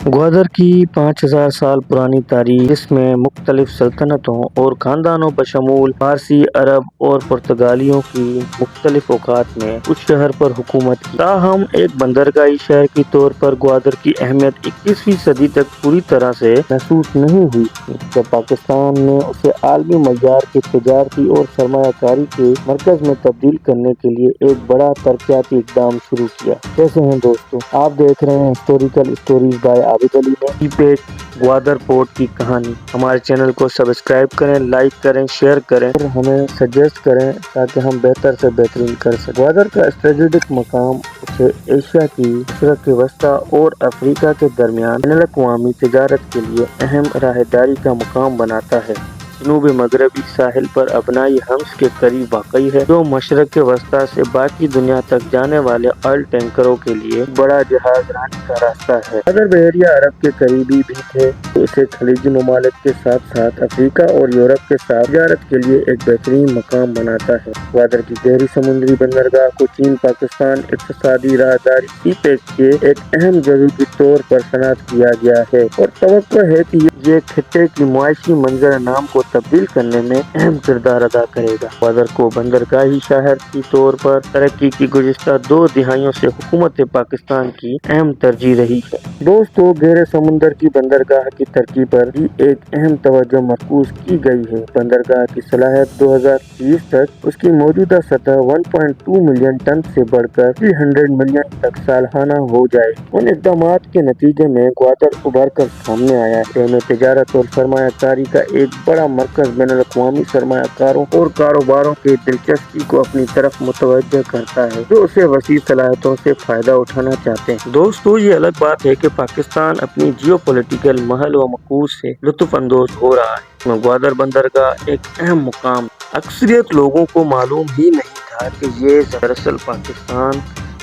ग्वादर की 5000 साल पुरानी तारीख, जिसमें मुख्तलिफ सल्तनतों और खानदानों बशमूल फारसी, अरब और पुर्तगालियों की मुख्तलिफ औकात में उस शहर पर हुकूमत की। ताहम एक बंदरगाही शहर के तौर पर ग्वादर की अहमियत 21वीं सदी तक पूरी तरह से महसूस नहीं हुई थी, जब पाकिस्तान ने उसे आलमी मयार के तजारती और सरमायाकारी के मरकज में तब्दील करने के लिए एक बड़ा तरक्याती इकदाम शुरू किया। कैसे हैं दोस्तों, आप देख रहे हैं historical stories bye Abid Ali में ईपेक ग्वादर पोर्ट की कहानी। हमारे चैनल को सब्सक्राइब करें, लाइक करें, शेयर करें और हमें सजेस्ट करें ताकि हम बेहतर से बेहतरीन कर सकें। ग्वादर का स्ट्रेटेजिक मकाम उसे एशिया की मशरक वस्ता और अफ्रीका के दरमियान बैनुल अक़वामी तिजारत के लिए अहम राहदारी का मकाम बनाता है। जनूबी मगरबी साहिल पर अबनाई हम्स के करीब वाक़ई है, जो मशरक वस्ता से बाकी दुनिया तक जाने वाले ऑयल टैंकरों के लिए बड़ा जहाज रानी का रास्ता है। अगर बहरिया अरब के करीबी भी थे तो इसे खलीजी ममालिक के साथ साथ अफ्रीका और यूरोप के साथ तिजारत के लिए एक बेहतरीन मकाम बनाता है। ग्वादर की गहरी समुद्री बंदरगाह को चीन पाकिस्तान इक़्तिसादी राहदारी ईपेक के एक अहम जज़ो के तौर पर शनाख्त किया गया है और तवक्को है कि ये खित्ते की मुआशी मंजर नाम को तब्दील करने में अहम किरदार अदा करेगा। ग्वादर को बंदरगाही शहर की तौर पर तरक्की की गुज़िश्ता 2 दिहाइयों से हुकूमत पाकिस्तान की अहम तरजीह रही है। दोस्तों, गहरे समुंदर की बंदरगाह की तरक्की पर भी एक अहम तवज्जो मरकूज की गई है। बंदरगाह की सलाहियत 2030 तक उसकी मौजूदा सतह 1.2 मिलियन टन से बढ़कर 300 मिलियन तक सालाना हो जाए। उन इक़दामात के नतीजे में ग्वादर उभर कर सामने आया है। में तिजारत और सरमायाकारी का एक बड़ा मरकज बैनुल अक़वामी सरमायाकारों और कारोबारों के दिलचस्पी को अपनी तरफ मुतवज्जह करता है, जो उसे वसी सलाहियतों से फायदा उठाना चाहते हैं। दोस्तों, ये अलग बात है कि पाकिस्तान अपनी जियोपॉलिटिकल महल व मकूस से लुत्फ अंदोज हो रहा है। ग्वादर बंदरगाह एक अहम मुकाम अक्सरियत लोगों को मालूम ही नहीं था कि ये दरअसल पाकिस्तान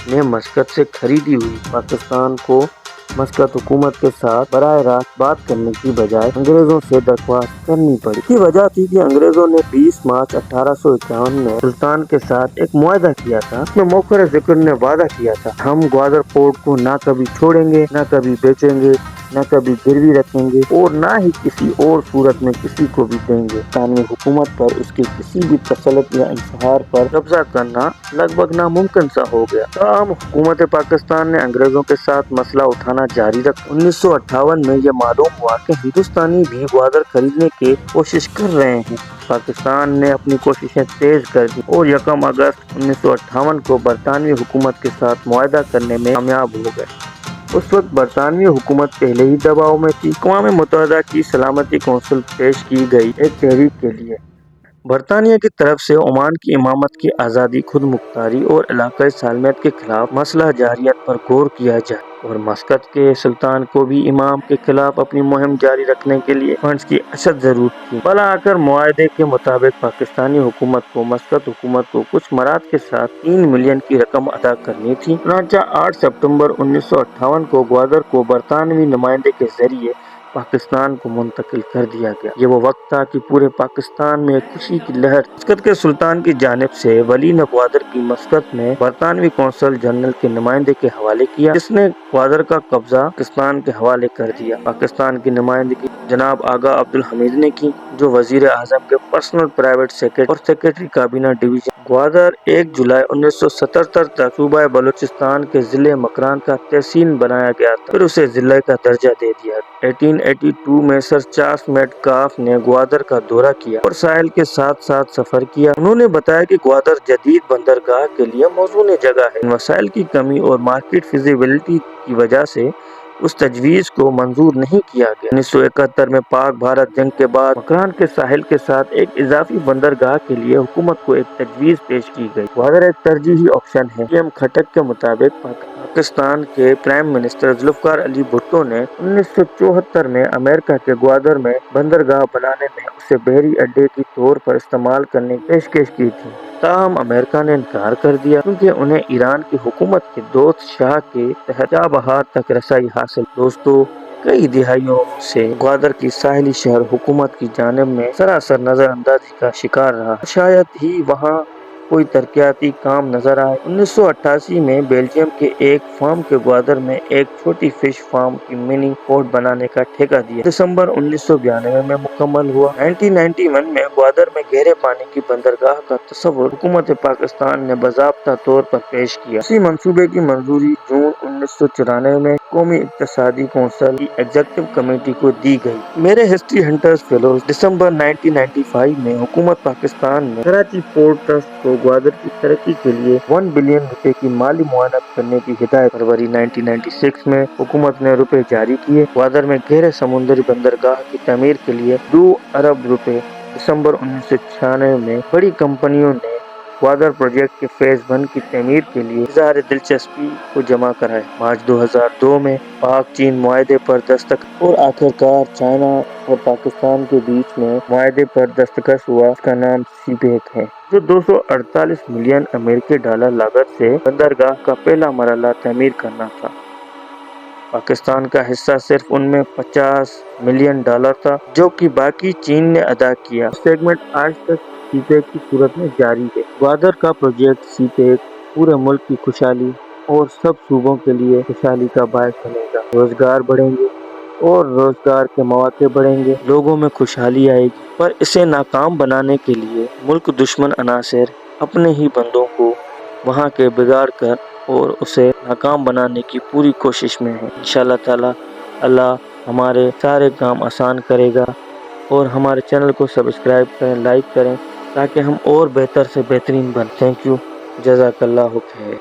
ने मस्कत से खरीदी हुई। पाकिस्तान को मस्कत हुकूमत के साथ बराह रास्त बात करने की बजाय अंग्रेजों से दरख्वास्त करनी पड़ी। इसकी वजह थी कि अंग्रेजों ने 20 मार्च 1851 में सुल्तान के साथ एक मुआहदा किया था। इसमें मौखर ज़िक्र ने वादा किया था, हम ग्वादर पोर्ट को ना कभी छोड़ेंगे, ना कभी बेचेंगे, न कभी गिरवी रखेंगे और ना ही किसी और सूरत में किसी को भी देंगे। कानूनी हुकूमत पर उसके किसी भी तसल्लुत या इंतहार पर कब्जा करना लगभग नामुमकिन सा हो गया। तमाम हुकूमत पाकिस्तान ने अंग्रेजों के साथ मसला उठाना जारी रखा। 1958 में यह मालूम हुआ कि हिंदुस्तानी भी ग्वादर खरीदने की कोशिश कर रहे हैं। पाकिस्तान ने अपनी कोशिशें तेज कर दी और 1 अगस्त 1958 को बरतानवी हुकूमत के साथ मुआहदा करने में कामयाब हो गए। उस वक्त बरतानवी हुकूमत पहले ही दबाव में थी। अक़वाम मुत्तहिदा की सलामती कौंसिल पेश की गई एक तहरीक के लिए बरतानिया की तरफ से ओमान की इमामत की आज़ादी, खुद मुख्तारी और इलाकाई सालमियत के खिलाफ मसला जारियत पर गौर किया जाए और मस्कत के सुल्तान को भी इमाम के खिलाफ अपनी मुहिम जारी रखने के लिए फंड्स की अशद जरूरत थी। भला आकर मुआहदे के मुताबिक पाकिस्तानी हुकूमत को मस्कत हुकूमत को कुछ मराद के साथ 3 मिलियन की रकम अदा करनी थी। चुनांचे 8 सितंबर 1958 को ग्वादर को बरतानवी नुमाइंदे के जरिए पाकिस्तान को मुंतकिल कर दिया गया। ये वो वक्त था कि पूरे पाकिस्तान में खुशी की लहर। मस्कत के सुल्तान की जानिब से वली ने ग्वादर की मस्कत में बरतानवी कौंसल जनरल के नुमाइंदे के हवाले किया, जिसने ग्वादर का कब्जा पाकिस्तान के हवाले कर दिया। पाकिस्तान की नुमाइंदगी जनाब आगा अब्दुल हमीद ने की, जो वजीर आजम के पर्सनल प्राइवेट सेक्रेटरी और सेक्रेटरी काबीना डिवीजन। ग्वादर 1 जुलाई 1977 तक सूबा बलूचिस्तान के जिले मकरान का तहसील बनाया गया था, फिर उसे जिले का दर्जा दे दिया। 1882 में सर चार्ल्स मेटकाफ ने ग्वादर का दौरा किया और साहिल के साथ साथ सफर किया। उन्होंने बताया कि ग्वादर जदीद बंदरगाह के लिए मौजूद जगह है। वसाइल की कमी और मार्केट फिजिबिलिटी की वजह से उस तजवीज़ को मंजूर नहीं किया गया। 1971 में पाक भारत जंग के बाद मकरान के साहिल के साथ एक इजाफी बंदरगाह के लिए हुकूमत को एक तजवीज़ पेश की गई। ग्वादर एक तरजीही ऑप्शन है। एम खटक के मुताबिक पाकिस्तान के प्राइम मिनिस्टर जुल्फ़िकार अली भुट्टो ने 1974 में अमेरिका के ग्वादर में बंदरगाह बनाने में उसे बहरी अड्डे के तौर पर इस्तेमाल करने की पेशकश की थी। ताहम अमेरिका ने इनकार कर दिया क्योंकि उन्हें ईरान की हुकूमत के दोस्त शाह के तहत चाबहार तक रसाई हासिल। दोस्तों, कई दिहाइयों से ग्वादर की साहिली शहर हुकूमत की जानिब में सरासर नजरअंदाजी का शिकार रहा। शायद ही वहाँ कोई तरक्याती काम नजर आए। 1988 में बेल्जियम के एक फार्म के ग्वादर में एक छोटी फिश फार्म की मिनी पोर्ट बनाने का ठेका दिया। दिसंबर 1992 में मुकम्मल हुआ। 1991 में ग्वादर में गहरे पानी की बंदरगाह का तस्वुर हुकूमत पाकिस्तान ने बाज़ाब्ता तौर पर पेश किया। इसी मंसूबे की मंजूरी जून 1994 में कौमी इक़्तिसादी कौंसिल की एग्जीक्यूटिव कमेटी को दी गई। मेरे हिस्ट्री हंटर्स फेलोज दिसंबर 1995 में हुकूमत पाकिस्तान ने कराची पोर्ट ट्रस्ट को ग्वादर की तरक्की के लिए 1 बिलियन रुपए की माली मुआवनत करने की हिदायत। फरवरी 1996 में हुकूमत ने रुपए जारी किए। ग्वादर में गहरे समुद्री बंदरगाह की तमीर के लिए 2 अरब रुपए। दिसंबर 1996 में बड़ी कंपनियों ने ग्वादर प्रोजेक्ट के फेज 1 की तमीर के लिए इज़हार दिलचस्पी को जमा कराए। मार्च 2002 में पाक चीन मुआहदे पर दस्तखत और आखिरकार चाइना और पाकिस्तान के बीच में मुआहदे पर दस्तखत हुआ। इसका नाम सीपेक है, जो 248 मिलियन अमेरिकी डॉलर लागत से बंदरगाह का पहला मरहला तमीर करना था। पाकिस्तान का हिस्सा सिर्फ उनमें 50 मिलियन डॉलर था, जो कि बाकी चीन ने अदा किया। सेगमेंट आज तक सीपेक की सूरत में जारी है। ग्वादर का प्रोजेक्ट सीपेक पूरे मुल्क की खुशहाली और सब सूबों के लिए खुशहाली का बायस बनेगा। रोजगार बढ़ेंगे और रोजगार के मौके बढ़ेंगे, लोगों में खुशहाली आएगी। पर इसे नाकाम बनाने के लिए मुल्क दुश्मन अनासर अपने ही बंदों को वहां के बिगाड़ कर और उसे नाकाम बनाने की पूरी कोशिश में है। इंशाअल्लाह ताला अल्लाह हमारे सारे काम आसान करेगा। और हमारे चैनल को सब्सक्राइब करें, लाइक करें, ताकि हम और बेहतर से बेहतरीन बन। थैंक यू, जज़ाकल्लाहु खैर।